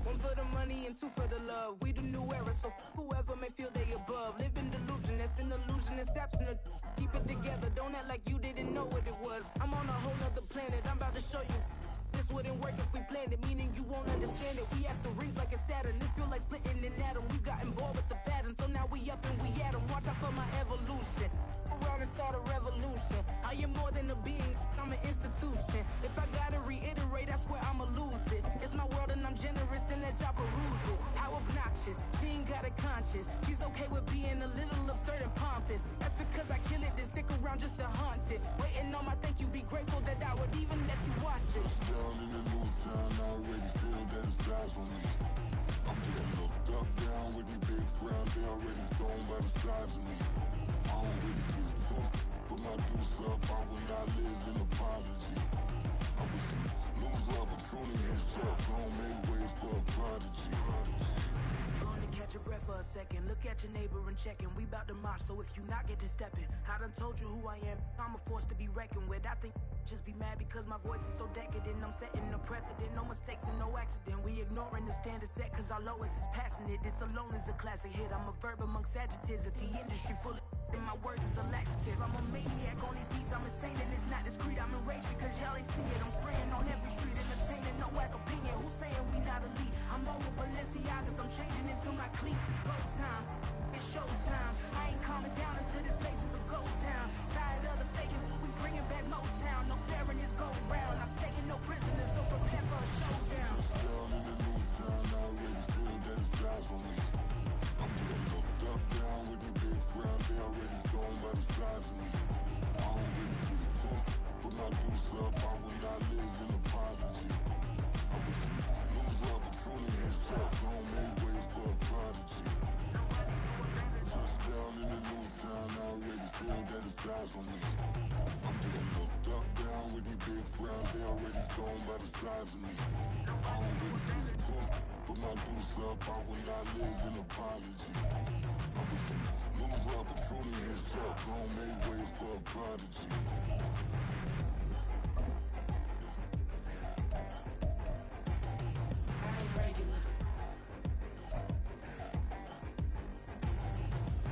One for the money and two for the love. We the new era, so whoever may feel they above. Live in delusion, that's an illusion, it's absent. Keep it together, don't act like you didn't know what it was. I'm on a whole nother planet, I'm about to show you. This wouldn't work if we planned it, meaning you won't understand it. We have to rings like a Saturn. This feel like splitting an atom. We got involved with the pattern, so now we up and we at 'em. Watch out for my evolution. Around and start a revolution. I am more than a being, I'm an institution. If I gotta reiterate, that's where I'ma lose it. It's my world and I'm generous and that y'all peruse it. How obnoxious, she ain't got a conscience. She's okay with being a little absurd and pompous. That's because I kill it, then stick around just to haunt it. Waiting on my thank you, be grateful that I would even let you watch it. Down in the new town, I already feel that it's eyes on me. I'm getting looked up, down with these big frowns, they already thrown by the size of me. I don't really give two, put my deuce up, I will not live in apology. I wish you lose the opportunity and shut, gon' make way for a prodigy. Gonna catch your breath for a second, look at your neighbor and check in. We bout to march, so if you not get to stepping, I done told you who I am, I'm a force to be reckoned with. I think just be mad because my voice is so decadent. I'm setting a precedent, no mistakes and no accident. We ignoring the standard set cause our lowest is passionate. This alone is a classic hit. I'm a verb amongst adjectives. If the industry full of and my words is a laxative. I'm a maniac on these beats, I'm insane and it's not discreet. I'm enraged because y'all ain't see it. I'm spraying on every street, entertaining, no whack opinion. Who's saying we not elite? I'm over Balenciagas, I'm changing into my cleats. It's go time, it's showtime. I ain't calming down until this place is a ghost town. Tired of the faking, we bringing back Motown. No sparing this go round. I'm taking no prisoners, so prepare for a showdown. Down in the new town, I already feel that it's eyes on me. I'm getting looked up, down with these big frowns, they already thrown by the size of me. I don't really give two, put my deuce up, I will not live in apology. I wish you lose the opportunity and shut, gon' make way for a prodigy. Just down in the new town, I already feel that it's eyes on me. I'm getting looked up, down with these big frowns, they already thrown by the size of me. I don't really give two, put my deuce up, I will not live in apology. I wish you lose the opportunity and shut, gon' make way for a prodigy. I ain't regular.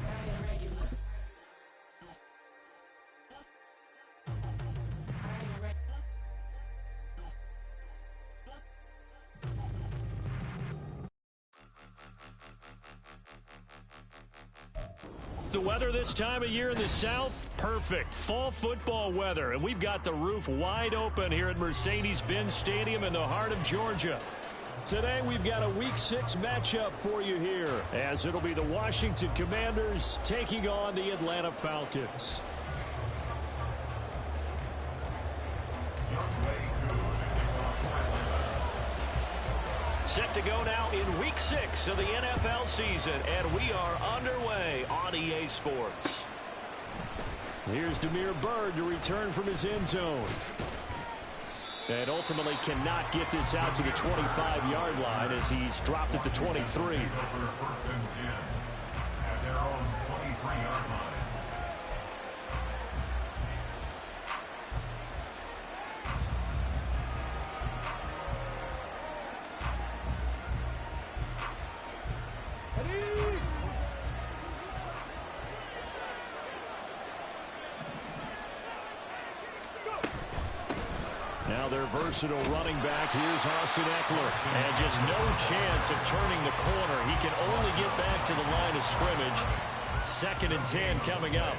I ain't regular. I ain't regular. The weather this time of year in the South, perfect. Fall football weather, and we've got the roof wide open here at Mercedes-Benz Stadium in the heart of Georgia. Today we've got a Week 6 matchup for you here, as it'll be the Washington Commanders taking on the Atlanta Falcons. Set to go now in Week 6 of the NFL season, and we are underway on EA Sports. Here's Damiere Byrd to return from his end zone. And ultimately cannot get this out to the 25-yard line as he's dropped at the 23. First and 10 at their own 23-yard line. Now their versatile running back, here's Austin Eckler. And just no chance of turning the corner. He can only get back to the line of scrimmage. 2nd and 10 coming up.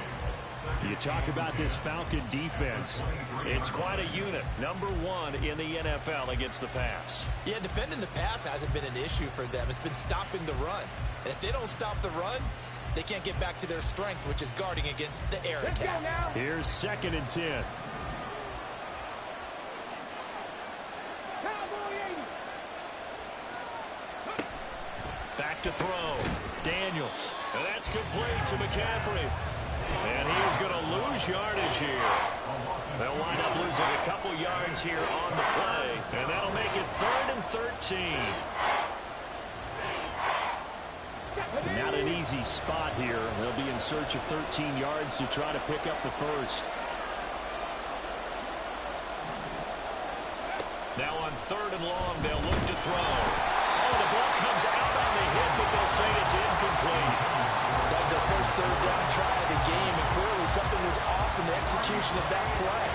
You talk about this Falcon defense. It's quite a unit. Number 1 in the NFL against the pass. Yeah, defending the pass hasn't been an issue for them. It's been stopping the run. And if they don't stop the run, they can't get back to their strength, which is guarding against the air attack. Here's 2nd and 10. Back to throw. Daniels. And that's complete to McCaffrey. And he's going to lose yardage here. They'll wind up losing a couple yards here on the play. And that'll make it 3rd and 13. Not an easy spot here. They'll be in search of 13 yards to try to pick up the first. Now on 3rd and long, they'll look to throw. Oh, the ball comes out on the hit, but they'll say it's incomplete. That was their first third down try of the game, and clearly something was off in the execution of that play.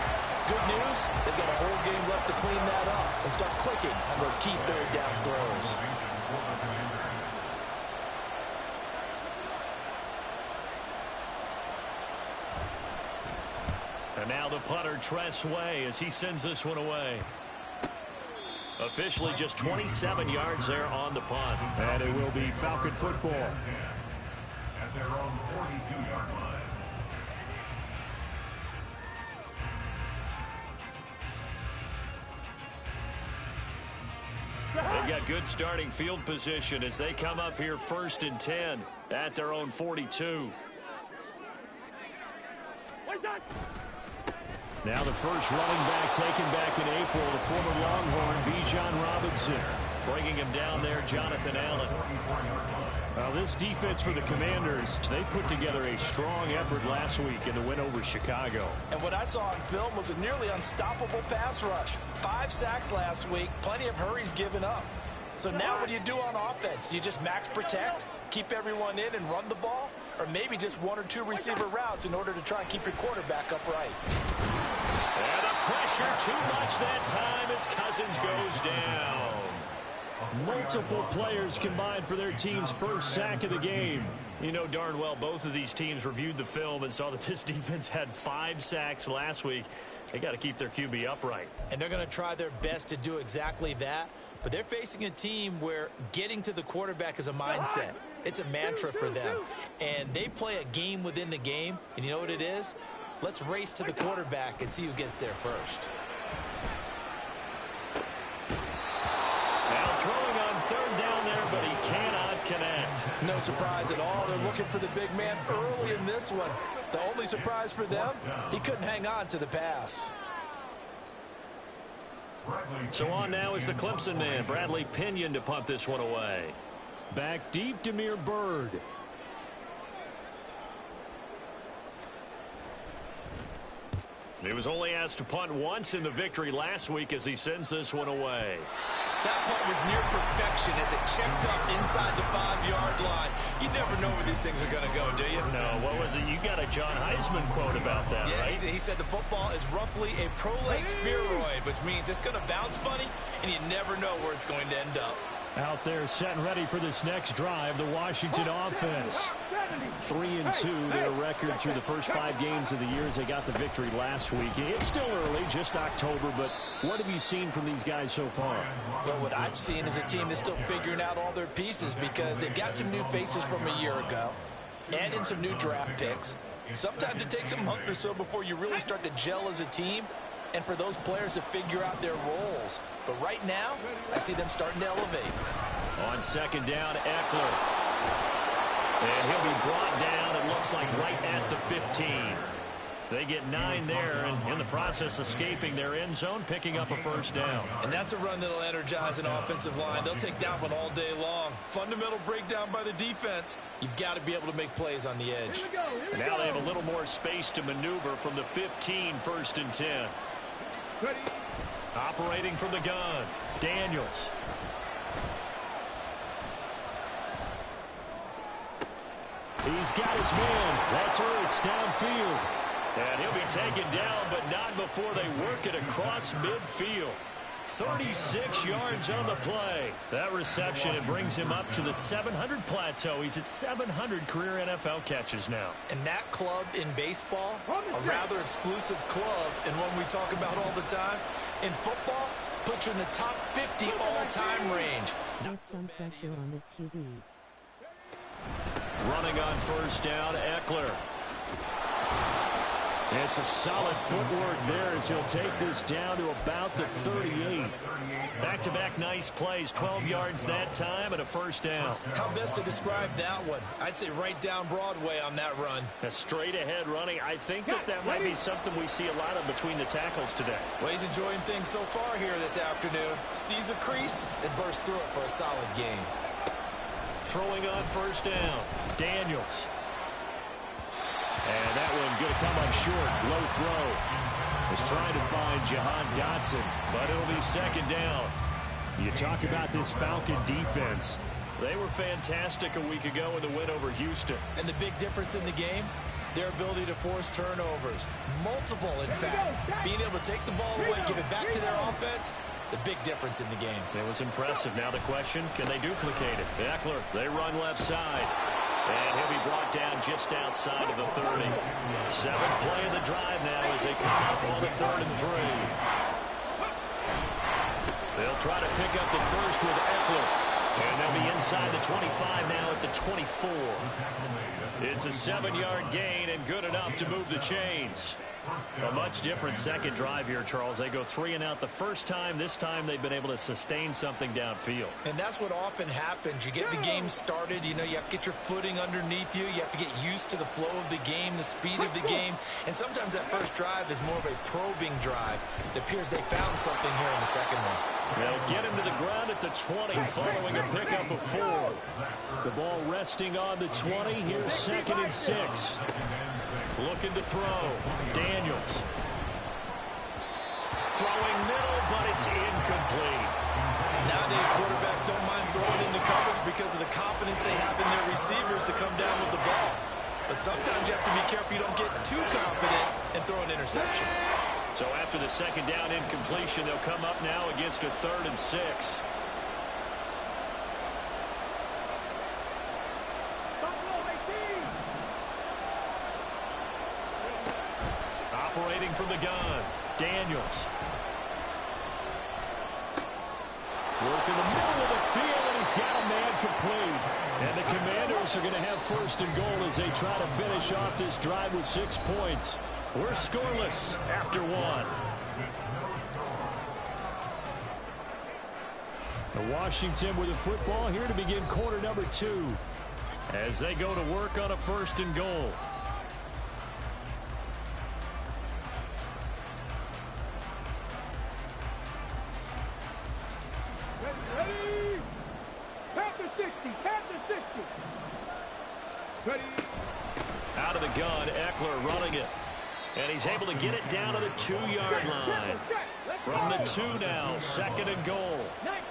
Good news, they've got a whole game left to clean that up and start clicking on those key third down throws. And now the punter, Tress Way, as he sends this one away. Officially just 27 yards there on the punt. And it will be Falcon football. At their own 42-yard line. They've got good starting field position as they come up here 1st and 10 at their own 42. Now the first running back taken back in April, the former Longhorn, Bijan Robinson. Bringing him down there, Jonathan Allen. Well, this defense for the Commanders, they put together a strong effort last week in the win over Chicago. And what I saw on film was a nearly unstoppable pass rush. 5 sacks last week, plenty of hurries given up. So now what do you do on offense? You just max protect, keep everyone in and run the ball? Or maybe just 1 or 2 receiver routes in order to try and keep your quarterback upright. And the pressure too much that time as Cousins goes down. Multiple players combined for their team's first sack of the game. You know darn well both of these teams reviewed the film and saw that this defense had 5 sacks last week. They got to keep their QB upright. And they're going to try their best to do exactly that. But they're facing a team where getting to the quarterback is a mindset. It's a mantra for them. And they play a game within the game. And you know what it is? Let's race to the quarterback and see who gets there first. Now throwing on 3rd down there, but he cannot connect. No surprise at all. They're looking for the big man early in this one. The only surprise for them, he couldn't hang on to the pass. So on now is the Clemson man, Bradley Pinion, to punt this one away. Back deep, Damiere Byrd. He was only asked to punt once in the victory last week as he sends this one away. That punt was near perfection as it checked up inside the 5-yard line. You never know where these things are going to go, do you? No, what was it? You got a John Heisman quote about that, yeah, right? He said the football is roughly a prolate spheroid, which means it's going to bounce funny, and you never know where it's going to end up. Out there setting ready for this next drive, the Washington offense. 3-2, their record through the first 5 games of the year as they got the victory last week. It's still early, just October, but what have you seen from these guys so far? Well, what I've seen is a team that's still figuring out all their pieces because they've got some new faces from a year ago, add in some new draft picks. Sometimes it takes a month or so before you really start to gel as a team and for those players to figure out their roles. But right now, I see them starting to elevate. On 2nd down, Eckler. And he'll be brought down, it looks like, right at the 15. They get 9 there, and in the process escaping their end zone, picking up a 1st down. And that's a run that'll energize an offensive line. They'll take that one all day long. Fundamental breakdown by the defense. You've got to be able to make plays on the edge. And now they have a little more space to maneuver from the 15, 1st and 10. Operating from the gun, Daniels. He's got his man. That's Ertz downfield. And he'll be taken down, but not before they work it across midfield. 36 yards on the play. That reception, it brings him up to the 700 plateau. He's at 700 career NFL catches now. And that club in baseball, a rather exclusive club, and one we talk about all the time. In football, puts you in the top 50 all-time range. There's some pressure on the QB. Running on 1st down, Eckler. It's a solid footwork there as he'll take this down to about the 38. Back-to-back nice plays, 12 yards that time and a 1st down. How best to describe that one? I'd say right down Broadway on that run. A straight-ahead running. I think that might be something we see a lot of between the tackles today. Well, he's enjoying things so far here this afternoon. Sees a crease and bursts through it for a solid gain. Throwing on 1st down, Daniels. And that one going to come up short. Low throw. Was trying to find Jahan Dotson, but it'll be 2nd down. You talk about this Falcon defense. They were fantastic a week ago in the win over Houston. And the big difference in the game, their ability to force turnovers. Multiple, in fact. Being able to take the ball away, give it back to their offense, the big difference in the game. It was impressive. Now the question, can they duplicate it? Eckler, they run left side. And he'll be brought down just outside of the 30. Seventh play of the drive now as they come up on the 3rd and 3. They'll try to pick up the first with Eckler. And they'll be inside the 25 now at the 24. It's a 7-yard gain and good enough to move the chains. A much different second drive here, Charles. They go 3 and out the first time. This time they've been able to sustain something downfield. And that's what often happens. You get the game started. You know, you have to get your footing underneath you. You have to get used to the flow of the game, the speed of the game. And sometimes that first drive is more of a probing drive. It appears they found something here in the second one. They'll get him to the ground at the 20 following a pickup of 4. The ball resting on the 20. Here's 2nd and 6. Looking to throw. Daniels. Throwing middle, but it's incomplete. Nowadays, quarterbacks don't mind throwing into coverage because of the confidence they have in their receivers to come down with the ball. But sometimes you have to be careful you don't get too confident and throw an interception. So after the second down incompletion, they'll come up now against a 3rd and 6. Operating from the gun, Daniels. Working the middle of the field, and he's got a man complete. And the Commanders are going to have 1st and goal as they try to finish off this drive with 6 points. We're scoreless after 1. The Washington with the football here to begin quarter number 2. As they go to work on a 1st and goal. Out of the gun, Eckler running it. And he's able to get it down to the 2-yard line. From the 2 now, 2nd and goal. That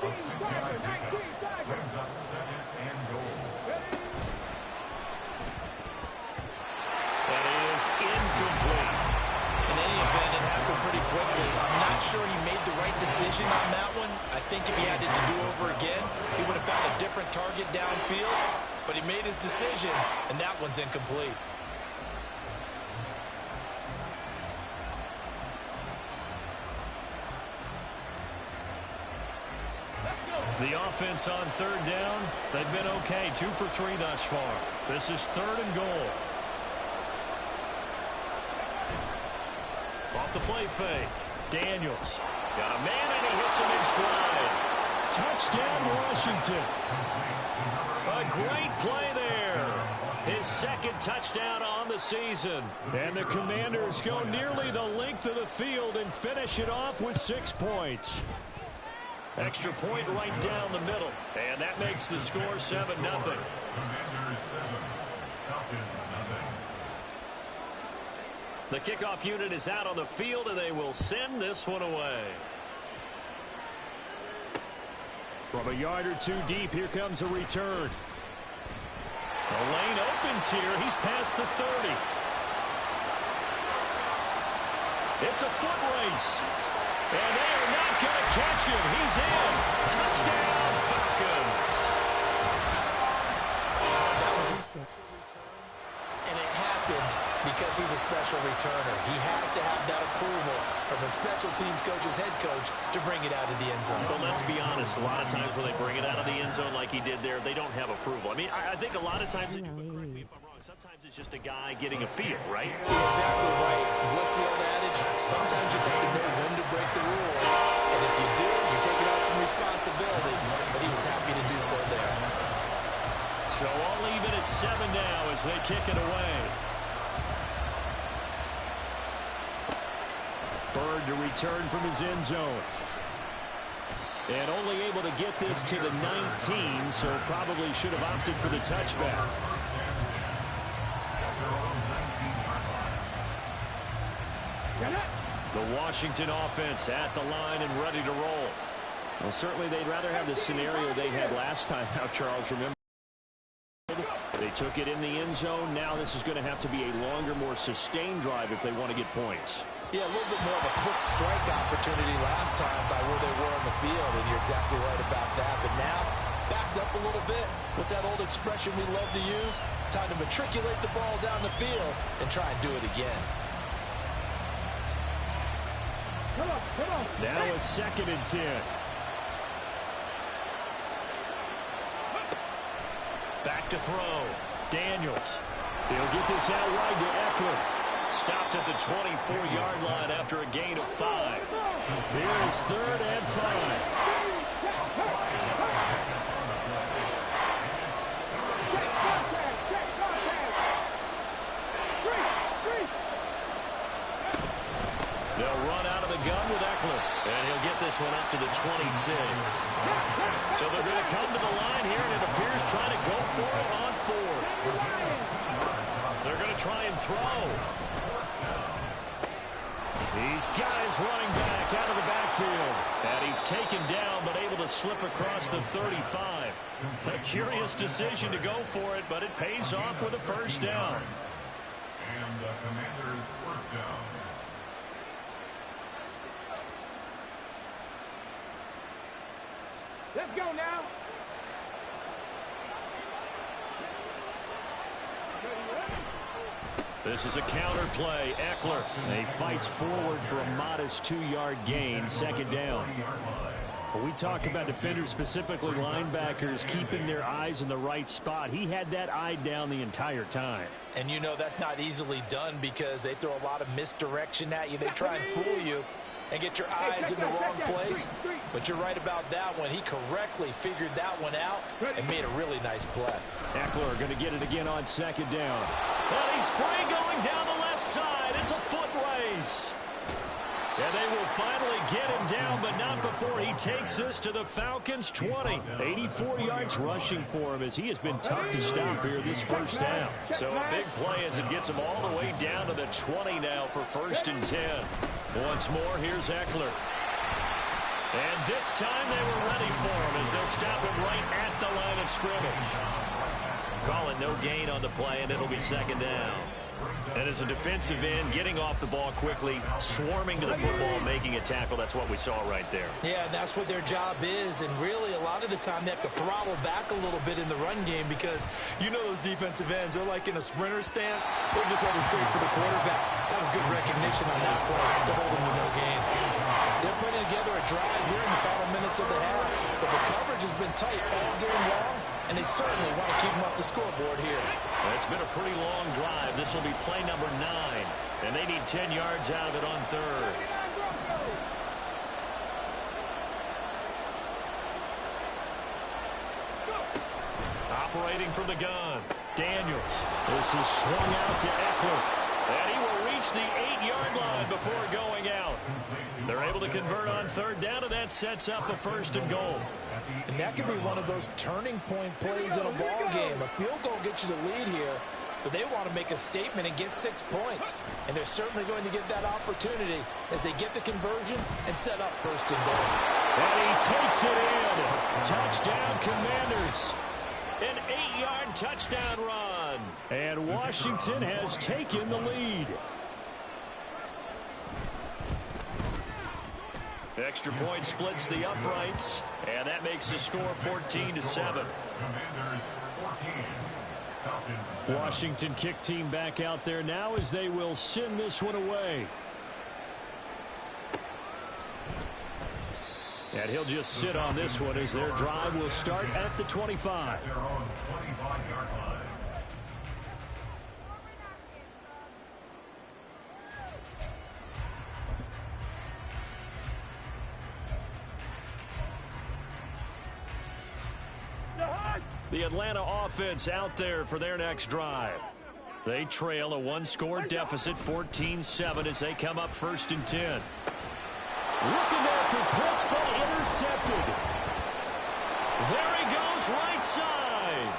is incomplete. In any event, it happened pretty quickly. I'm not sure he made the right decision on that one. I think if he had it to do over again, he would have found a different target downfield. But he made his decision, and that one's incomplete. The offense on 3rd down, they've been okay. 2 for 3 thus far. This is 3rd and goal. Off the play fake. Daniels. Got a man, and he hits him in stride. Touchdown, Washington. A great play there. His 2nd touchdown on the season. And the Commanders go nearly the length of the field and finish it off with 6 points. Extra point right down the middle. And that makes the score 7-0. Commanders 7, Falcons 0. The kickoff unit is out on the field, and they will send this one away. From a yard or 2 deep, here comes a return. The lane opens here. He's past the 30. It's a foot race. And they are not going to catch him. He's in. Touchdown, Falcons. That was his special return, and it happened because he's a special returner. He has to have that approval from the special teams coach's head coach to bring it out of the end zone. But let's be honest, a lot of times when they bring it out of the end zone like he did there, they don't have approval. I mean, I think a lot of times they do, but correct me if I'm wrong, sometimes it's just a guy getting a feel, right? You're exactly right. What's the old adage? Sometimes you just have to know when to break the rules. And if you do, you're taking on some responsibility. But he was happy to do so there. So all even at 7 now as they kick it away. Bird to return from his end zone. And only able to get this to the 19, so probably should have opted for the touchback. The Washington offense at the line and ready to roll. Well, certainly they'd rather have the scenario they had last time out, Charles. Remember, they took it in the end zone. Now this is going to have to be a longer, more sustained drive if they want to get points. Yeah, a little bit more of a quick strike opportunity last time by where they were on the field, and you're exactly right about that. But now, backed up a little bit. What's that old expression we love to use? Time to matriculate the ball down the field and try and do it again. Now a 2nd and 10. Back to throw. Daniels. He'll get this out wide to Eckler. Stopped at the 24-yard line after a gain of 5. Here is 3rd and 5. They'll run out of the gun with Eckler. And he'll get this one up to the 26. So they're going to come to the line here, and it appears trying to go for it on 4th. They're going to try and throw. He's got his running back out of the backfield. And he's taken down, but able to slip across the 35. A curious decision to go for it, but it pays off with a 1st down. And the Commanders' 1st down. Let's go now. This is a counter play. Eckler. He fights forward for a modest 2-yard gain, 2nd down. When we talk about defenders, specifically linebackers, keeping their eyes in the right spot, he had that eye down the entire time. And you know that's not easily done because they throw a lot of misdirection at you. They try and fool you and get your eyes in the wrong place. But you're right about that one. He correctly figured that one out and made a really nice play. Eckler going to get it again on 2nd down. And he's free going down the left side. It's a foot race. And they will finally get him down, but not before he takes this to the Falcons' 20. 84 yards rushing for him as he has been tough to stop here this 1st half. So a big play as it gets him all the way down to the 20 now for 1st and 10. Once more, here's Eckler. And this time they were ready for him as they'll stop him right at the line of scrimmage. Calling no gain on the play, and it'll be 2nd down. And as a defensive end, getting off the ball quickly, swarming to the football, making a tackle, that's what we saw right there. Yeah, that's what their job is, and really a lot of the time they have to throttle back a little bit in the run game because you know those defensive ends, they're like in a sprinter stance. They're just headed straight for the quarterback. That was good recognition on that play to hold them to no gain. They're putting together a drive here in the final minutes of the half, but the coverage has been tight all game long, and they certainly want to keep them off the scoreboard here. It's been a pretty long drive. This will be play number 9, and they need 10 yards out of it on 3rd. Operating from the gun, Daniels. This is swung out to Eckler. And he will reach the 8-yard line before going out. They're able to convert on 3rd down, and that sets up a 1st and goal. And that could be one of those turning point plays in a ball game. A field goal gets you the lead here, but they want to make a statement and get 6 points. And they're certainly going to get that opportunity as they get the conversion and set up 1st and goal. And he takes it in. Touchdown, Commanders. An 8-yard touchdown run. And Washington has taken the lead. Extra point splits the uprights, and that makes the score 14-7. Washington kick team back out there now as they will send this one away. And he'll just sit on this one as their drive will start at the 25. The Atlanta offense out there for their next drive. They trail a 1-score deficit, 14-7, as they come up 1st and 10. Looking there for Pitts, but intercepted. There he goes, right side.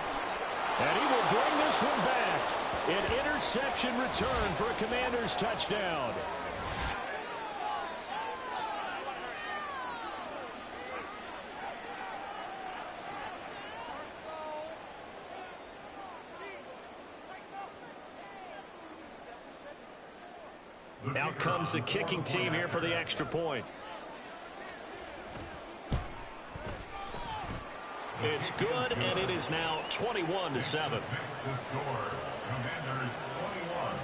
And he will bring this one back. An interception return for a Commanders touchdown. Out comes the kicking team here for the extra point. It's good, and it is now 21-7. The score, Commanders 21,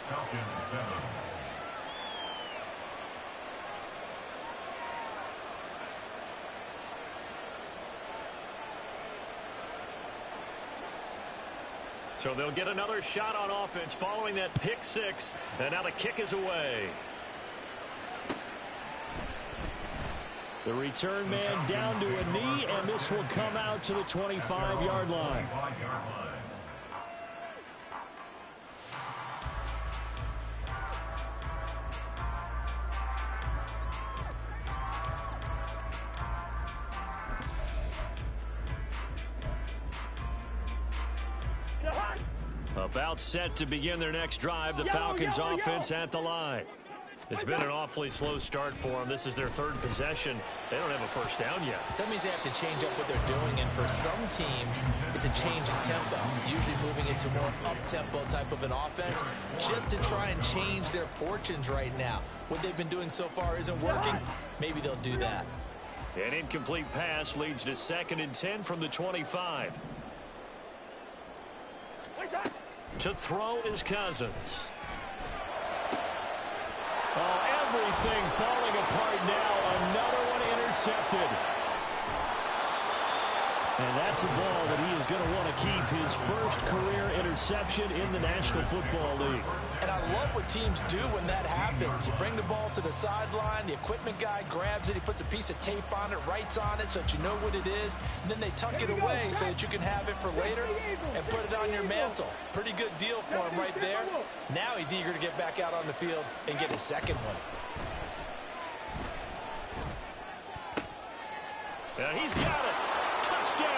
Falcons 7. So they'll get another shot on offense following that pick six, and now the kick is away. The return man down to a knee, and this will come out to the 25-yard line. About set to begin their next drive, the Falcons offense at the line. It's been an awfully slow start for them. This is their third possession. They don't have a first down yet. So that means they have to change up what they're doing, and for some teams, it's a change in tempo, usually moving into more up-tempo type of an offense, just to try and change their fortunes right now. What they've been doing so far isn't working. Maybe they'll do that. An incomplete pass leads to 2nd and 10 from the 25. To throw is Cousins. Oh, everything falling apart now. Another one intercepted. And that's a ball that he is going to want to keep, his first career interception in the National Football League. And I love what teams do when that happens. You bring the ball to the sideline, the equipment guy grabs it, he puts a piece of tape on it, writes on it so that you know what it is, and then they tuck it away so that you can have it for later and put it on your mantle. Pretty good deal for him right there. Now he's eager to get back out on the field and get his second one. Yeah, he's got it. Touchdown.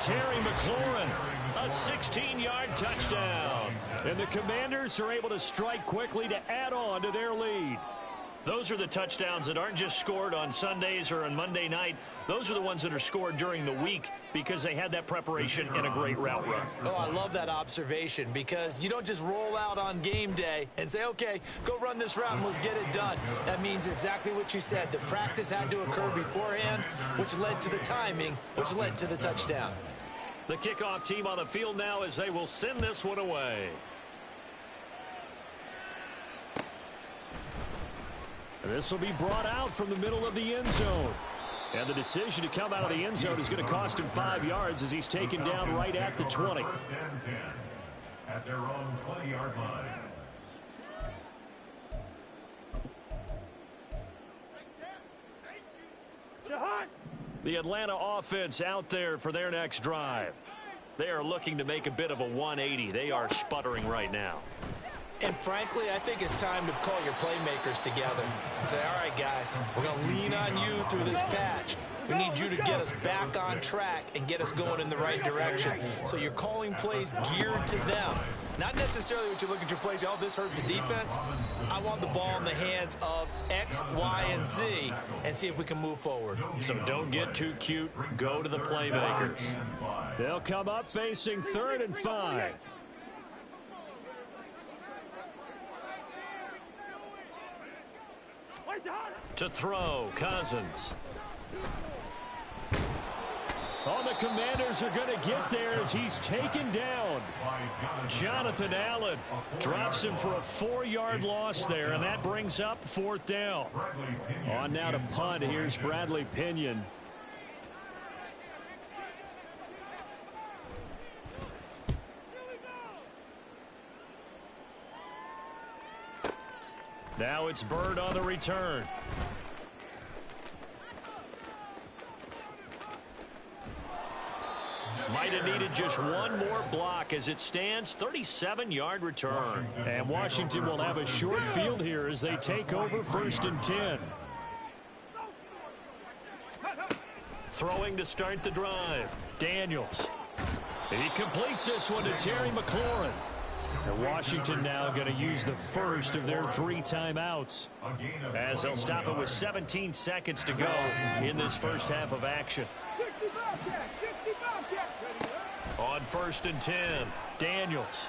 Terry McLaurin, a 16-yard touchdown. And the Commanders are able to strike quickly to add on to their lead. Those are the touchdowns that aren't just scored on Sundays or on Monday night. Those are the ones that are scored during the week because they had that preparation and a great route run. Oh, I love that observation because you don't just roll out on game day and say, okay, go run this route and let's get it done. That means exactly what you said. The practice had to occur beforehand, which led to the timing, which led to the touchdown. The kickoff team on the field now as they will send this one away. This will be brought out from the middle of the end zone. And the decision to come out of the end zone is going to cost him 5 yards as he's taken down right at the 20. First and 10 at their own 20-yard line. The Atlanta offense out there for their next drive. They are looking to make a bit of a 180. They are sputtering right now. And frankly, I think it's time to call your playmakers together and say, all right, guys, we're going to lean on you through this patch. We need you to get us back on track and get us going in the right direction. So you're calling plays geared to them. Not necessarily what you look at your plays, oh, this hurts the defense. I want the ball in the hands of X, Y, and Z and see if we can move forward. So don't get too cute. Go to the playmakers. They'll come up facing 3rd and 5. To throw, Cousins. Oh, the Commanders are going to get there as he's taken down. Jonathan Allen drops him for a 4-yard loss there, and that brings up 4th down. On now to punt. Here's Bradley Pinion. Now it's Bird on the return. Might have needed just one more block as it stands. 37-yard return. And Washington will have a short field here as they take over 1st and 10. Throwing to start the drive. Daniels. And he completes this one to Terry McLaurin. And Washington now going to use the first of their 3 timeouts. As they'll stop it with 17 seconds to go in this first half of action. On 1st and 10, Daniels.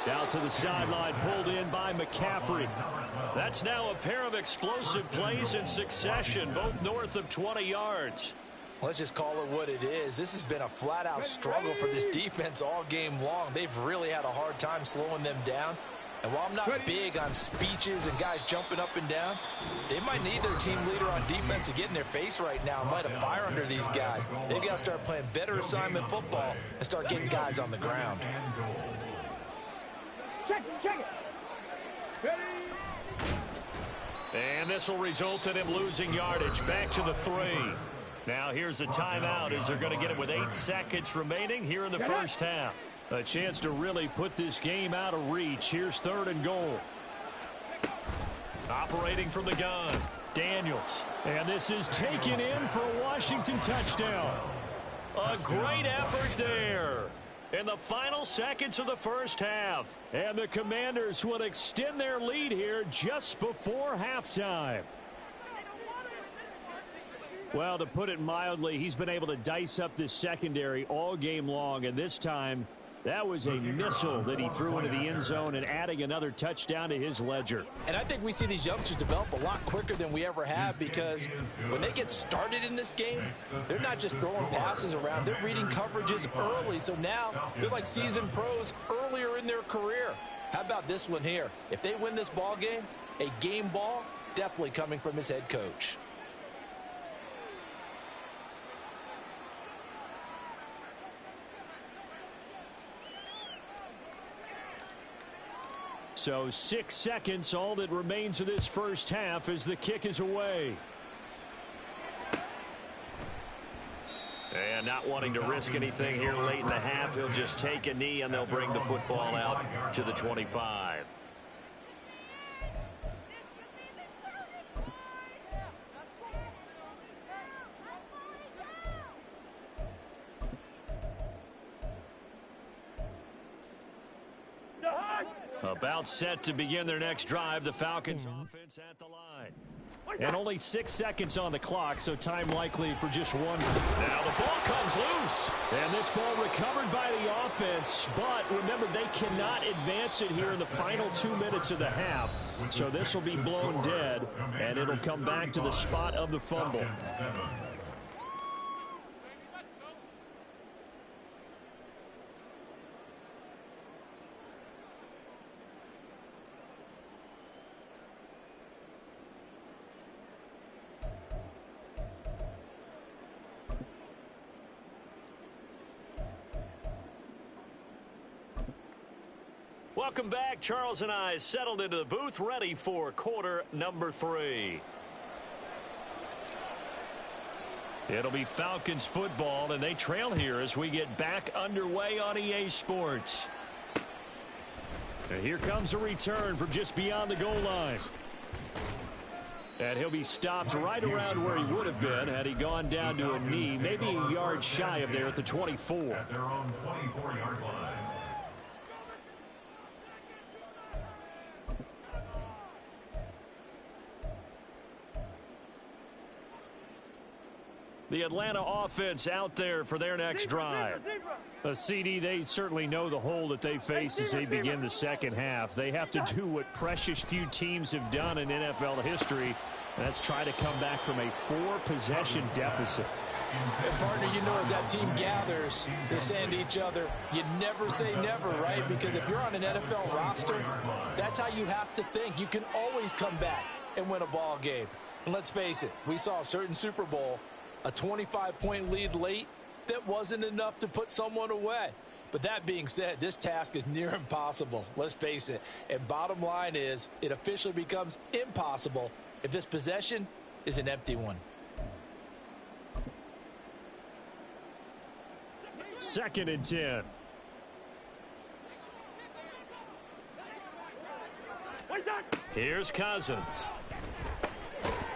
Down to the sideline, pulled in by McCaffrey. That's now a pair of explosive plays in succession, both north of 20 yards. Let's just call it what it is. This has been a flat-out struggle for this defense all game long. They've really had a hard time slowing them down. And while I'm not big on speeches and guys jumping up and down, they might need their team leader on defense to get in their face right now and light a fire under these guys. They've got to start playing better assignment football and start getting guys on the ground. Check it. Ready? And this will result in him losing yardage. Back to the 3. Now here's a timeout as they're going to get it with 8 seconds remaining here in the first half. A chance to really put this game out of reach. Here's 3rd and goal. Operating from the gun, Daniels. And this is taken in for a Washington touchdown. A great effort there in the final seconds of the first half. And the Commanders will extend their lead here just before halftime. Well, to put it mildly, he's been able to dice up this secondary all game long, and this time that was a missile that he threw into the end zone and adding another touchdown to his ledger. And I think we see these youngsters develop a lot quicker than we ever have, because when they get started in this game, they're not just throwing passes around. They're reading coverages early. So now they're like seasoned pros earlier in their career. How about this one here? If they win this ball game, a game ball definitely coming from his head coach. So 6 seconds, all that remains of this first half as the kick is away. And not wanting to risk anything here late in the half, he'll just take a knee and they'll bring the football out to the 25. About set to begin their next drive. The Falcons offense at the line. And only 6 seconds on the clock, so time likely for just one. Now the ball comes loose. And this ball recovered by the offense, but remember, they cannot advance it here in the final 2 minutes of the half. So this will be blown dead, and it'll come back to the spot of the fumble. Welcome back. Charles and I settled into the booth, ready for quarter number 3. It'll be Falcons football, and they trail here as we get back underway on EA Sports. And here comes a return from just beyond the goal line. And he'll be stopped right around where he would have been had he gone down to a knee, maybe a yard shy of there at the 24. At their own 24-yard line. The Atlanta offense out there for their next drive. A CD, they certainly know the hole that they face as they begin the second half. They have to do what precious few teams have done in NFL history. That's try to come back from a 4-possession deficit. And partner, you know, as that team gathers, they're saying to each other, you never say never, right? Because if you're on an NFL roster, that's how you have to think. You can always come back and win a ball game. And let's face it, we saw a certain Super Bowl, a 25-point lead late, that wasn't enough to put someone away. But that being said, this task is near impossible. Let's face it. And bottom line is, it officially becomes impossible if this possession is an empty one. 2nd and 10. Here's Cousins.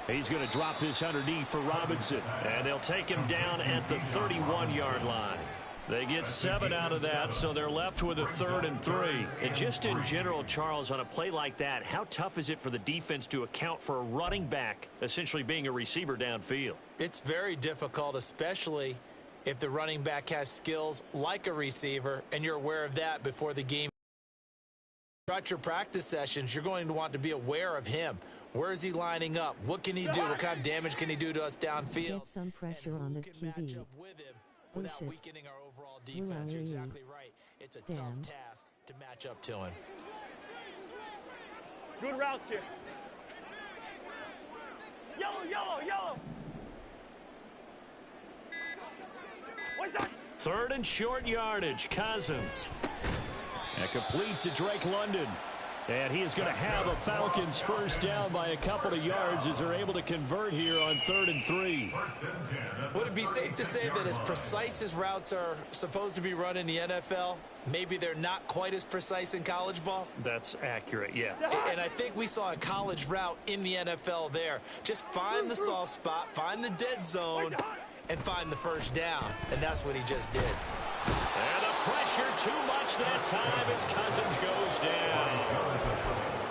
He's going to drop this underneath for Robinson. And they'll take him down at the 31-yard line. They get 7 out of that, so they're left with a 3rd and 3. And just in general, Charles, on a play like that, how tough is it for the defense to account for a running back essentially being a receiver downfield? It's very difficult, especially if the running back has skills like a receiver, and you're aware of that before the game Throughout your practice sessions, you're going to want to be aware of him. Where is he lining up? What can he do? What kind of damage can he do to us downfield? Get some pressure on the QB. Without weakening our overall defense. You're exactly right. It's a tough task to match up to him. Good route here. Yellow, yellow, yellow. What's that? 3rd and short yardage. Cousins. And complete to Drake London. And he is going to have a Falcons first down by a couple of yards as they're able to convert here on 3rd and 3. Would it be safe to say that as precise as routes are supposed to be run in the NFL, maybe they're not quite as precise in college ball? That's accurate, yeah. And I think we saw a college route in the NFL there. Just find the soft spot, find the dead zone, and find the first down. And that's what he just did. And the pressure too much that time as Cousins goes down.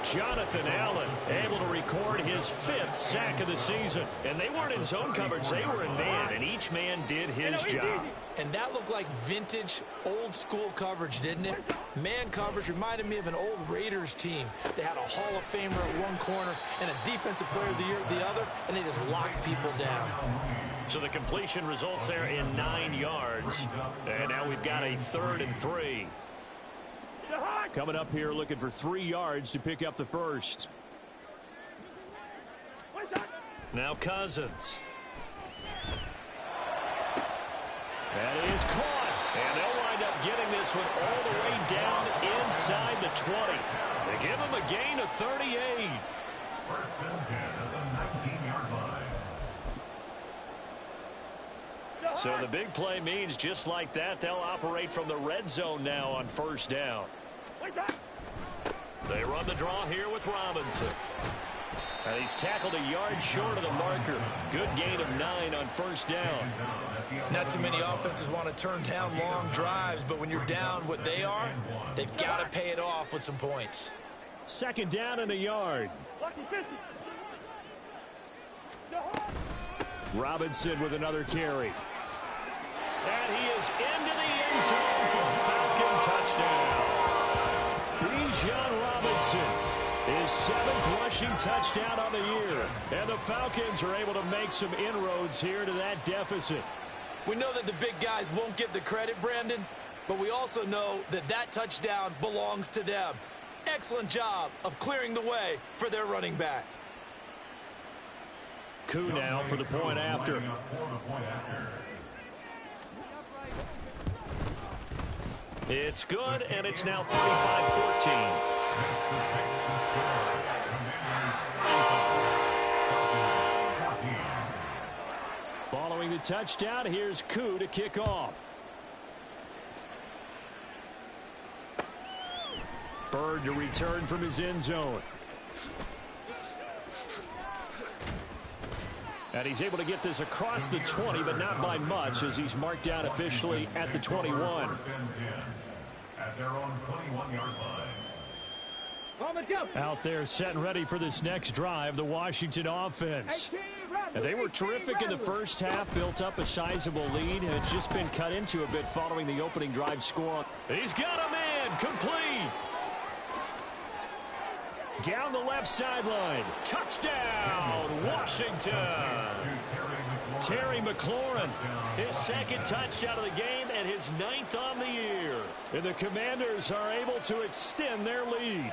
Jonathan Allen able to record his 5th sack of the season. And they weren't in zone coverage, they were in man, and each man did his job. And that looked like vintage, old-school coverage, didn't it? Man coverage reminded me of an old Raiders team. They had a Hall of Famer at one corner and a Defensive Player of the Year at the other, and they just locked people down. So the completion results there in 9 yards. And now we've got a 3rd and 3. Coming up here looking for 3 yards to pick up the first. Now Cousins. That is caught. And they'll wind up getting this one all the way down inside the 20. They give him a gain of 38. 1st and 10 at the 19-yard line. So the big play means just like that, they'll operate from the red zone now on first down. They run the draw here with Robinson. And he's tackled a yard short of the marker. Good gain of 9 on first down. Not too many offenses want to turn down long drives, but when you're down what they are, they've got to pay it off with some points. 2nd down and a yard. Robinson with another carry. And he is into the end zone for a Falcon touchdown. Bijan Robinson, his 7th rushing touchdown on the year. And the Falcons are able to make some inroads here to that deficit. We know that the big guys won't get the credit, Brandon, but we also know that that touchdown belongs to them. Excellent job of clearing the way for their running back. Koo now for the point after. It's good, and it's now 35-14. Following the touchdown, here's Koo to kick off. Bird to return from his end zone. And he's able to get this across the 20, but not by much, as he's marked down officially at the 21. At their own 21-yard line. Out there set and ready for this next drive, the Washington offense. And they were terrific in the first half, built up a sizable lead, and it's just been cut into a bit following the opening drive score. He's got a man, complete. Down the left sideline. Touchdown, Washington. Terry McLaurin, his 2nd touchdown of the game and his 9th on the year. And the Commanders are able to extend their lead.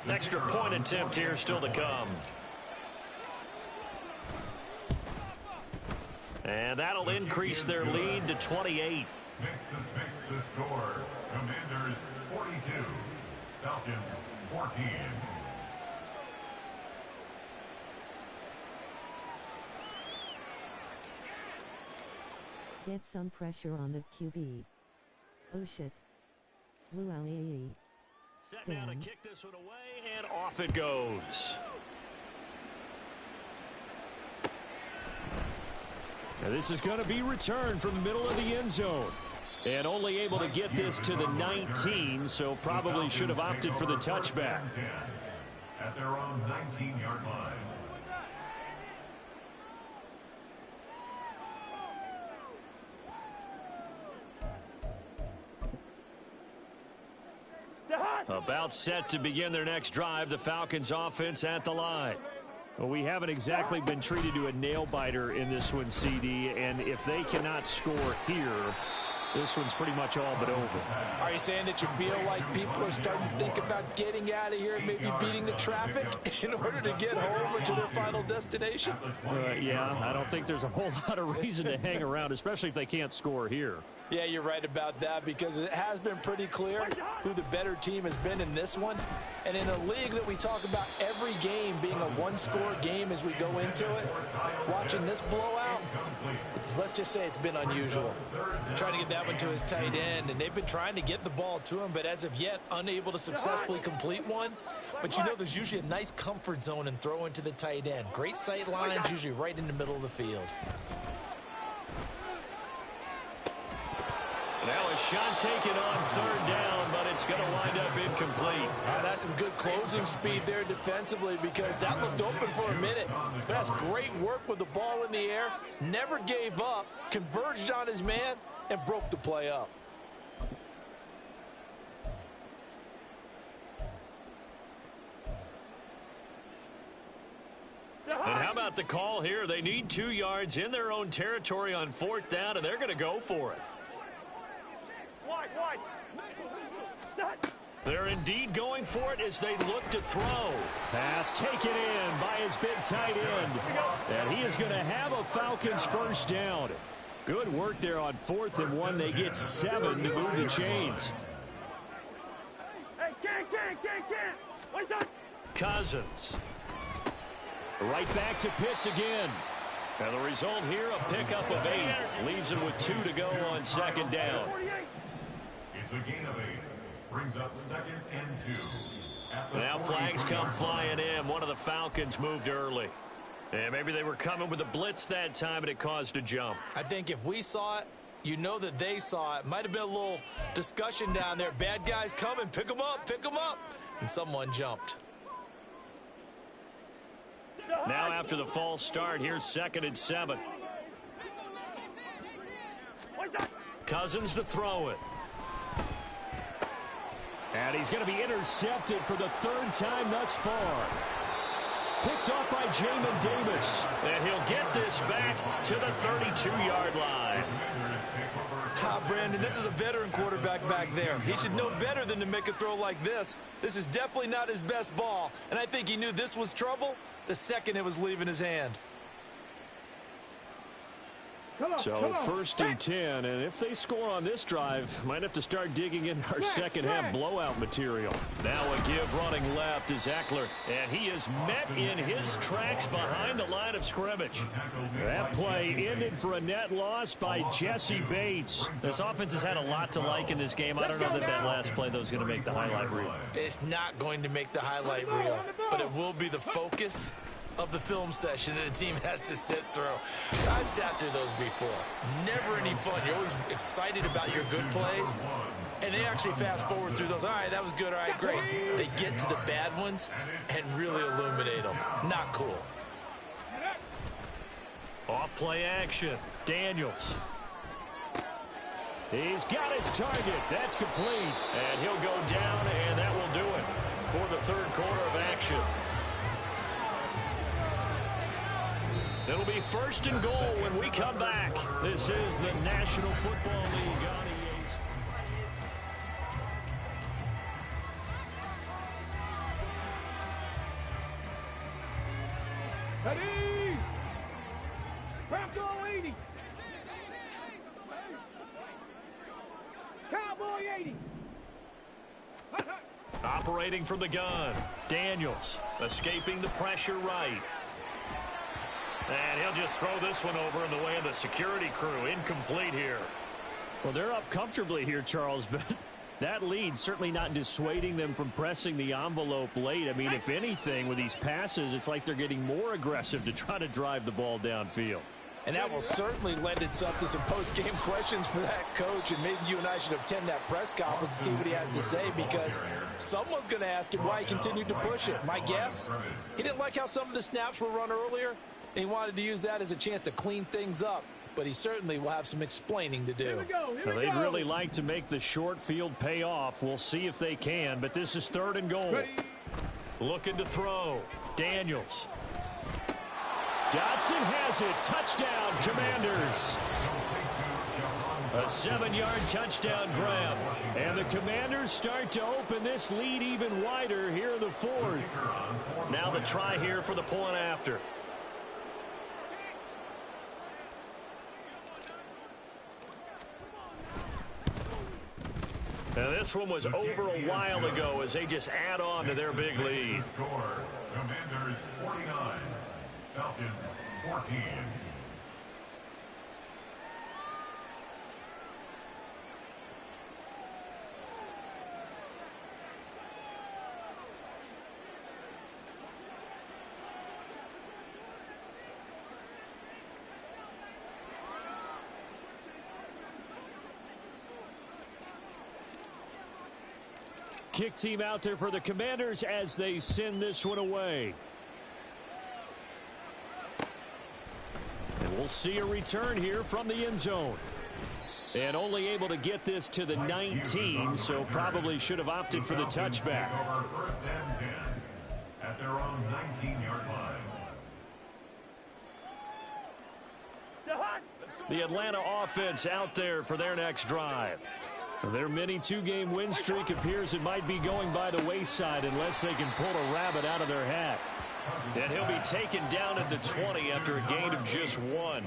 An extra point attempt here still to come. And that'll increase their lead to 28. Makes the score. Commanders 42. Falcons 14. Get some pressure on the QB. Oh shit. Woo-ah-ee-ee. Set down to kick this one away, and off it goes. Now this is going to be returned from the middle of the end zone. And only able to get this to the 19, so probably should have opted for the touchback. At their own 19-yard line. About set to begin their next drive, the Falcons offense at the line. Well, we haven't exactly been treated to a nail-biter in this one, CD, and if they cannot score here, this one's pretty much all but over. Are you saying that you feel like people are starting to think about getting out of here and maybe beating the traffic in order to get home or to their final destination? Yeah, I don't think there's a whole lot of reason to hang around, especially if they can't score here. Yeah, you're right about that because it has been pretty clear who the better team has been in this one. And in a league that we talk about every game being a one-score game as we go into it, watching this blowout, let's just say it's been unusual. Trying to get that one to his tight end, and they've been trying to get the ball to him, but as of yet, unable to successfully complete one. But you know there's usually a nice comfort zone in throwing to the tight end. Great sight lines, usually right in the middle of the field. Now a shot taken on third down, but it's going to wind up incomplete. That's some good closing speed there defensively because that looked open for a minute. But that's great work with the ball in the air. Never gave up, converged on his man, and broke the play up. And how about the call here? They need 2 yards in their own territory on fourth down, and they're going to go for it. They're indeed going for it as they look to throw. Pass taken in by his big tight end. And he is going to have a Falcons first down. Good work there on 4th and 1. They get 7 to move the chains. Hey, Cousins. Right back to Pitts again. And the result here, a pickup of 8. Leaves him with 2 to go on second down. It's a gain of 8. Brings up 2nd and 2. Now flags come flying in. One of the Falcons moved early. And maybe they were coming with a blitz that time, and it caused a jump. I think if we saw it, you know that they saw it. Might have been a little discussion down there. Bad guys coming. Pick them up. Pick them up. And someone jumped. Now after the false start, here's 2nd and 7. Cousins to throw it. And he's going to be intercepted for the 3rd time thus far. Picked off by Jamin Davis. And he'll get this back to the 32-yard line. Brandon, this is a veteran quarterback back there. He should know better than to make a throw like this. This is definitely not his best ball. And I think he knew this was trouble the second it was leaving his hand. So 1st and 10, and if they score on this drive, might have to start digging in our second half blowout material. Now a give running left is Eckler, and he is met in his tracks behind the line of scrimmage. That play ended for a net loss by Jesse Bates. This offense has had a lot to like in this game. I don't know that last play, though, is going to make the highlight reel. It's not going to make the highlight reel, but it will be the focus of the film session that the team has to sit through. I've sat through those before. Never any fun. You're always excited about your good plays, and they actually fast forward through those. All right, that was good. All right, great. They get to the bad ones and really illuminate them. Not cool. Off play action. Daniels. He's got his target. That's complete. And he'll go down, and that will do it for the 3rd quarter of action. It'll be 1st and goal when we come back. This is the National Football League on EA Sports. Ready? Cowboy 80. Cowboy 80. Operating from the gun. Daniels escaping the pressure right. And he'll just throw this one over in the way of the security crew. Incomplete here. Well, they're up comfortably here, Charles, but that lead certainly not dissuading them from pressing the envelope late. I mean, if anything, with these passes, it's like they're getting more aggressive to try to drive the ball downfield. And that will certainly lend itself to some post-game questions for that coach, and maybe you and I should attend that press conference to see what he has to say, because someone's going to ask him why he continued to push it. My guess, he didn't like how some of the snaps were run earlier, and he wanted to use that as a chance to clean things up but he certainly will have some explaining to do. Well, they'd really like to make the short field pay off. We'll see if they can, but this is 3rd and goal. Looking to throw. Daniels. Dotson has it. Touchdown, Commanders. A 7-yard touchdown grab. And the Commanders start to open this lead even wider here in the 4th. Now the try here for the point after. Now this one was over a while ago as they just add on to their big lead. Commanders 49, Falcons 14. Kick team out there for the Commanders as they send this one away. And we'll see a return here from the end zone. And only able to get this to the 19, so probably should have opted for the touchback. First and 10 at their own 19-yard line. The Atlanta offense out there for their next drive. Their mini 2-game win streak appears it might be going by the wayside unless they can pull a rabbit out of their hat. And he'll be taken down at the 20 after a gain of just 1.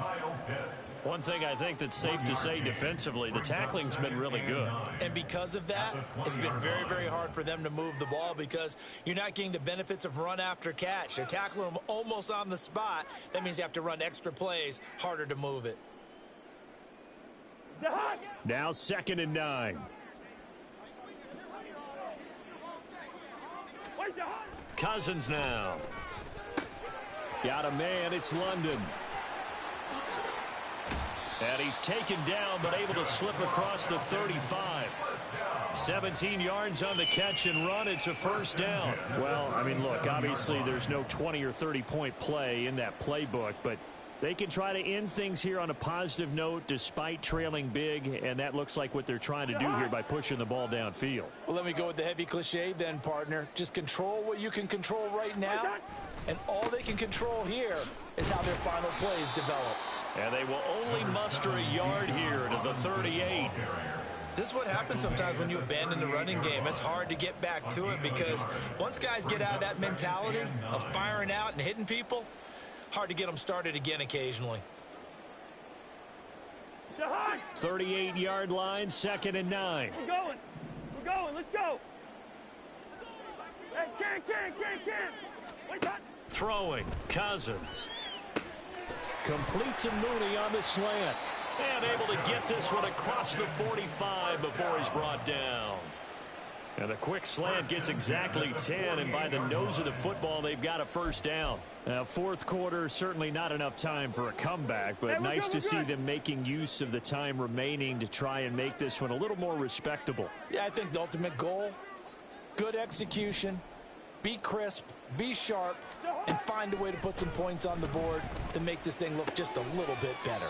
One thing I think that's safe to say defensively, the tackling's been really good. And because of that, it's been very, very hard for them to move the ball because you're not getting the benefits of run after catch. They're tackling them almost on the spot. That means you have to run extra plays, harder to move it. Now 2nd and 9. Cousins now. Got a man, it's London. And he's taken down but able to slip across the 35. 17 yards on the catch and run. It's a first down. Well, I mean, look, obviously there's no 20 or 30-point play in that playbook, but they can try to end things here on a positive note despite trailing big, and that looks like what they're trying to do here by pushing the ball downfield. Well, let me go with the heavy cliche then, partner. Just control what you can control right now, and all they can control here is how their final plays develop. And they will only muster a yard here to the 38. This is what happens sometimes when you abandon the running game. It's hard to get back to it because once guys get out of that mentality of firing out and hitting people, hard to get them started again occasionally. 38-yard line, 2nd and 9. We're going, let's go. Hey, Ken. Throwing, Cousins. Complete to Mooney on the slant. And able to get this one across the 45 before he's brought down. And the quick slant gets exactly 10, and by the nose of the football, they've got a first down. Now, 4th quarter, certainly not enough time for a comeback, but nice to see them making use of the time remaining to try and make this one a little more respectable. Yeah, I think the ultimate goal, good execution, be crisp, be sharp, and find a way to put some points on the board to make this thing look just a little bit better.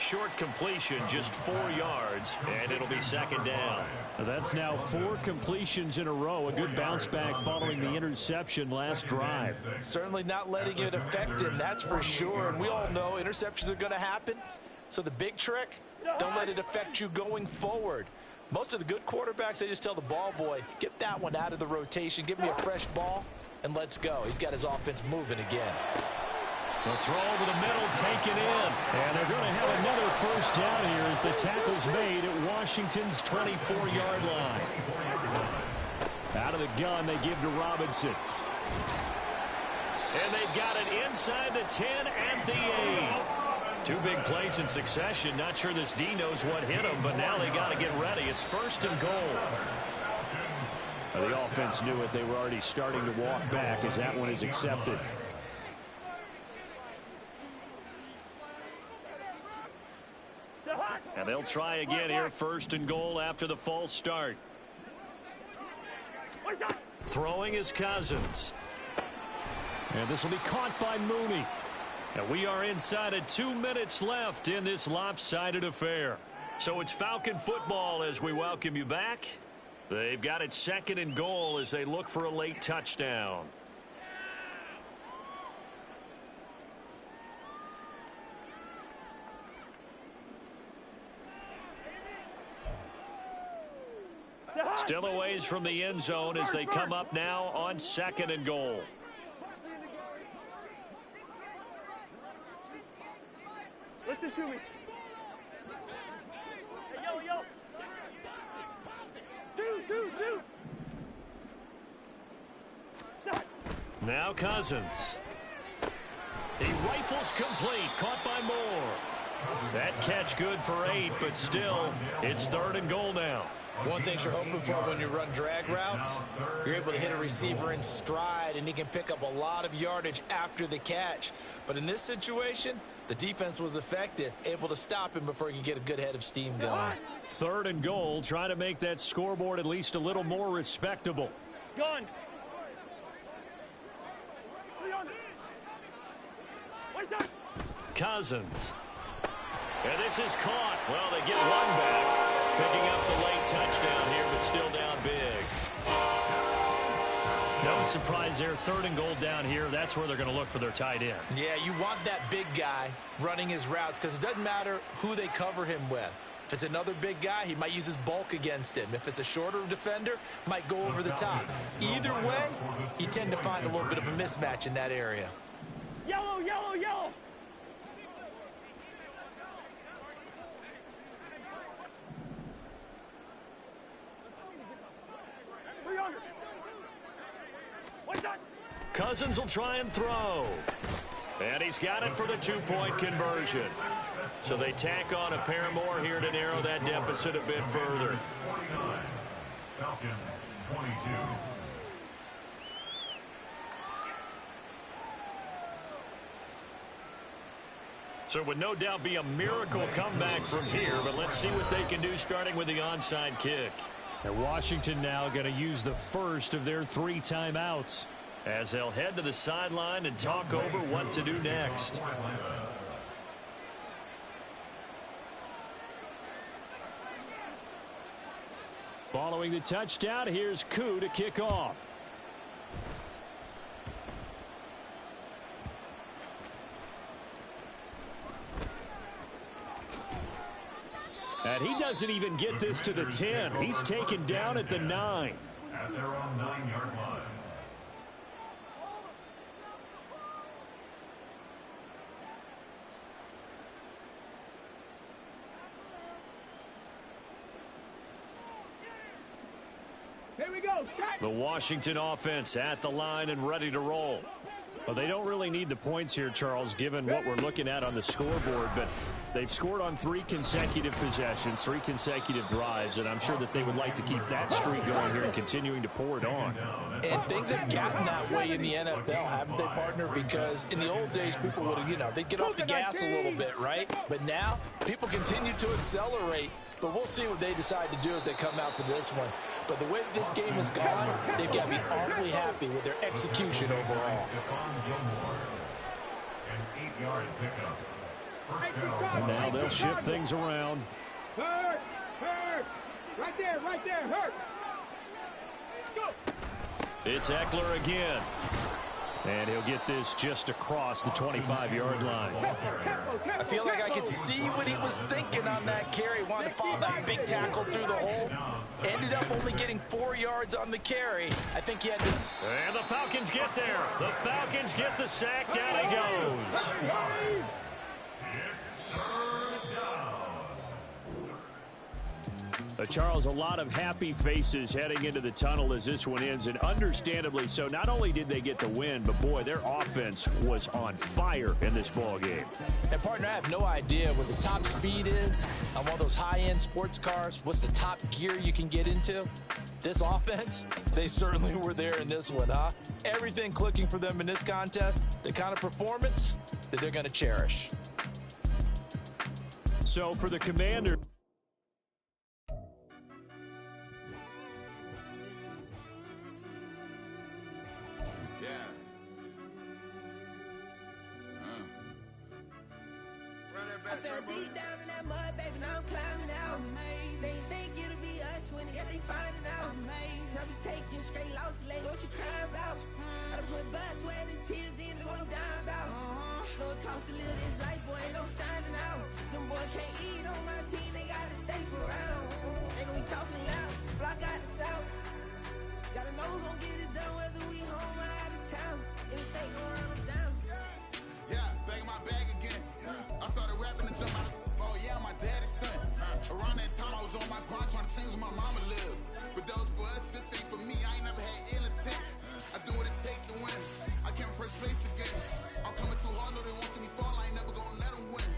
Short completion, just 4 yards, and it'll be 2nd down. That's now 4 completions in a row. A good bounce back following the interception last drive. Certainly not letting it affect him, that's for sure. And we all know interceptions are going to happen. So the big trick, don't let it affect you going forward. Most of the good quarterbacks, they just tell the ball boy, get that one out of the rotation, give me a fresh ball, and let's go. He's got his offense moving again. The throw over the middle, taken in. And they're going to have another first down here as the tackle's made at Washington's 24-yard line. Out of the gun, they give to Robinson. And they've got it inside the 10 and the 8. 2 big plays in succession. Not sure this D knows what hit him, but now they got to get ready. It's 1st and goal. The offense knew it. They were already starting to walk back as that one is accepted. And they'll try again here, 1st and goal after the false start. Throwing is Cousins. And this will be caught by Mooney. And we are inside of 2 minutes left in this lopsided affair. So it's Falcon football as we welcome you back. They've got it 2nd and goal as they look for a late touchdown. Still a ways from the end zone as they come up now on 2nd and goal. Listen to me. Hey, yo. Two. Now Cousins. He rifles complete, caught by Moore. That catch good for 8, but still, it's 3rd and goal now. One thing you're hoping for when you run drag routes, you're able to hit a receiver in stride, and he can pick up a lot of yardage after the catch. But in this situation, the defense was effective, able to stop him before he could get a good head of steam going. 3rd and goal, trying to make that scoreboard at least a little more respectable. Gun. Cousins. And this is caught. Well, they get one back. Picking up the late touchdown here, but still down big. No surprise there. 3rd and goal down here. That's where they're going to look for their tight end. Yeah, you want that big guy running his routes because it doesn't matter who they cover him with. If it's another big guy, he might use his bulk against him. If it's a shorter defender, might go over the top. Either way, you tend to find a little bit of a mismatch in that area. Yellow. Cousins will try and throw. And he's got it for the 2-point conversion. So they tack on a pair more here to narrow that deficit a bit further. Falcons 22. So it would no doubt be a miracle comeback from here, but let's see what they can do starting with the onside kick. And Washington now going to use the first of their 3 timeouts as they'll head to the sideline and talk over what to do next. Following the touchdown, here's Koo to kick off. And he doesn't even get this to the 10. He's taken down at the 9. At their own 9-yard line. Here we go. The Washington offense at the line and ready to roll. Well, they don't really need the points here, Charles, given what we're looking at on the scoreboard, but they've scored on 3 consecutive possessions, 3 consecutive drives, and I'm sure that they would like to keep that streak going here and continuing to pour it on. And things have gotten that way in the NFL, haven't they, partner? Because in the old days, people would, they'd get off the gas a little bit, right? But now, people continue to accelerate, but we'll see what they decide to do as they come out for this one. But the way this game has gone, they've got to be awfully happy with their execution overall. An 8-yard pickup. And now they'll shift things around. Hurt. Right there, hurt. Let's go. It's Eckler again. And he'll get this just across the 25-yard line. I feel like I could see what he was thinking on that carry. Wanted to follow that big tackle through the hole. Ended up only getting 4 yards on the carry. I think he had this. And the Falcons get there. The Falcons get the sack. Down he goes. Charles, a lot of happy faces heading into the tunnel as this one ends, and understandably so. Not only did they get the win, but boy, their offense was on fire in this ball game. And partner, I have no idea what the top speed is on one of those high-end sports cars. What's the top gear you can get into? This offense, they certainly were there in this one, huh? Everything clicking for them in this contest, the kind of performance that they're going to cherish. So for the Commander. I fell deep down in that mud, baby, now I'm climbing out. They ain't think it'll be us when they finding out. I be taking straight losses, lady, what you crying about? I done put blood, sweat, and tears in, that's what I'm dying about. Know it costs to live this life, boy, ain't no signing out. Them boys can't eat on my team, they gotta stay for round. They gon' be talking loud, block out the south. Gotta know who gon' get it done, whether we home or out of town. In the state, gon' run them down. Yeah, back in my bag again. I started rapping to jump out of. Oh yeah, my daddy's son. Around that time I was on my grind trying to change where my mama lived. But that was for us, this ain't for me. I ain't never had ill intent. I do what it take to win. I came first place again. I'm coming too hard, no they won't see me fall. I ain't never gonna let them win.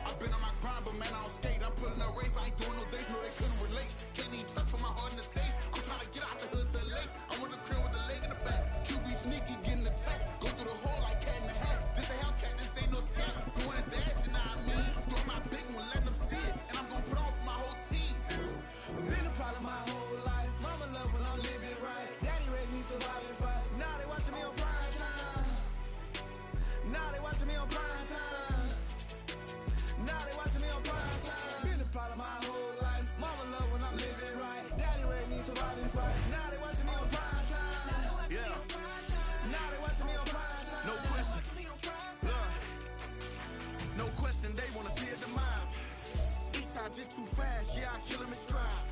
I've been on my grind, but man I don't skate. I'm putting up race, I ain't doing no days, no they couldn't relate. Can't even touch for my heart in the safe. I'm trying to get out the hood to the lake. I'm with the crib with the leg in the back. QB sneaky, getting attacked. Go through the hole like cat in the hat. This a Hellcat, this ain't no scat. Going and dash, you know what I mean? Doing my big one, letting them see it. And I'm gonna put on for my whole team. Been a problem my whole life. Mama love when I'm living right. Daddy raised me surviving fight. Now they watching me on prime time. Now they watching me on prime time. Now they watching me on prime time. Been a problem my whole life. Mama love when I'm living right. Daddy raised me surviving fight. Now they watching me on prime time. Yeah. Now they watching me on prime time. No question. Look. No question, they wanna see a demise. Eastside just too fast, yeah, I kill him in stride.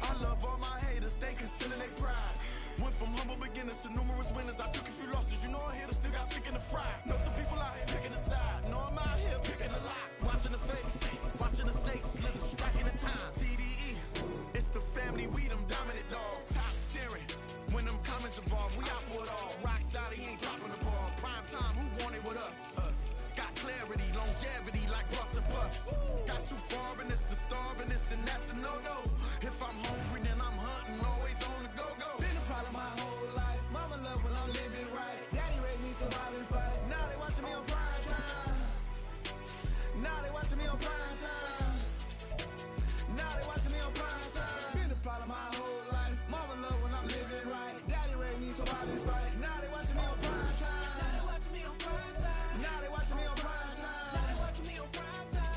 I love all my haters, they concealing their pride. Went from humble beginners to numerous winners. I took a few losses, you know I'm here to still got chicken to fry. Know some people out here picking a side. Know I'm out here picking a lot. Watching the face, watching the snakes slither, striking the time. TDE, it's the family, we them dominant dogs. Top cheering, when them comments involved, we out for it all. Rock solid, he ain't dropping the ball. Prime time, who want it with us? Got clarity, longevity like bus and bus. Got too far and it's the starving, this and that's a no-no. If I'm hungry, then I'm hunting, always on the go-go. Been a problem my whole life. Mama love when I'm living right. Daddy raised me surviving fight. Now they watching me on prime time. Now they watching me on prime time. Now they watching me on prime time. Been a problem my whole life. Mama love when I'm living right. Daddy raised me surviving fight. Now they watching me on prime time. Now they watching me on prime time. Now they watching me on prime time. Now they watching me on prime time.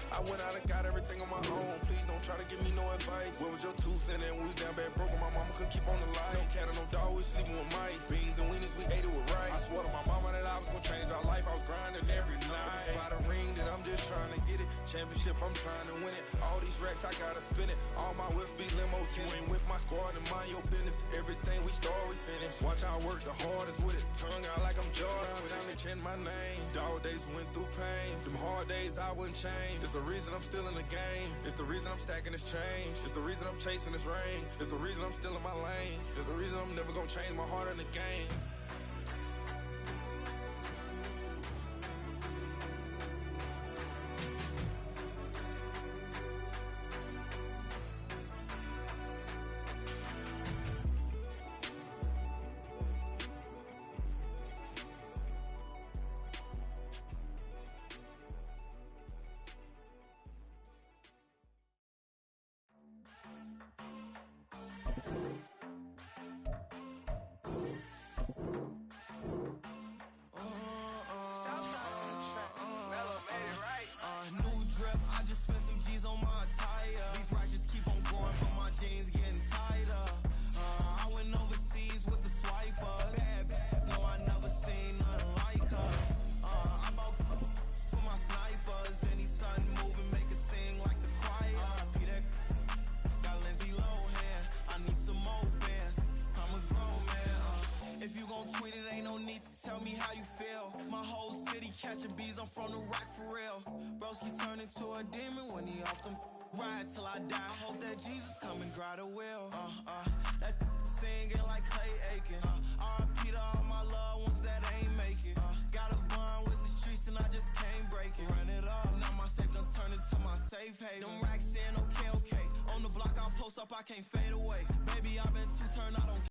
I went out and got everything on my own. Please don't try to give me no advice. What was your 2 cents and we was down bad broke and my mama couldn't keep on the line. No cat or no dog, we sleeping with mice. Beans and weenies, we ate it with rice. I swore to my mama that I was gonna change our life. I was grinding every night. By the ring that I'm just trying to get it. Championship, I'm trying to win it. All these racks, I gotta spin it. All my whips be limo tinted. With my squad and mind your business. Everything we start, we finish. Watch I work the hardest with it. Tongue out like I'm Jordan. Time to change my name. Dog days went through pain. Them hard days I wouldn't change. It's the reason I'm still in the game. It's the reason I'm stacking this change. It's the reason I'm chasing this rain. It's the reason I'm still in my lane. It's the reason I'm never gonna change my heart in the game. Catching bees, I'm from the rock for real. Broski turn into a demon when he off them. Ride till I die. Hope that Jesus come and grab the wheel. That singing like Clay Aiken. R.I.P. to all my loved ones that ain't make it. Got a bond with the streets and I just can't break it. Run it up, now my safe done turned into my safe haven. Them racks in, okay. On the block I'll post up, I can't fade away. Baby, I've been too turned, I don't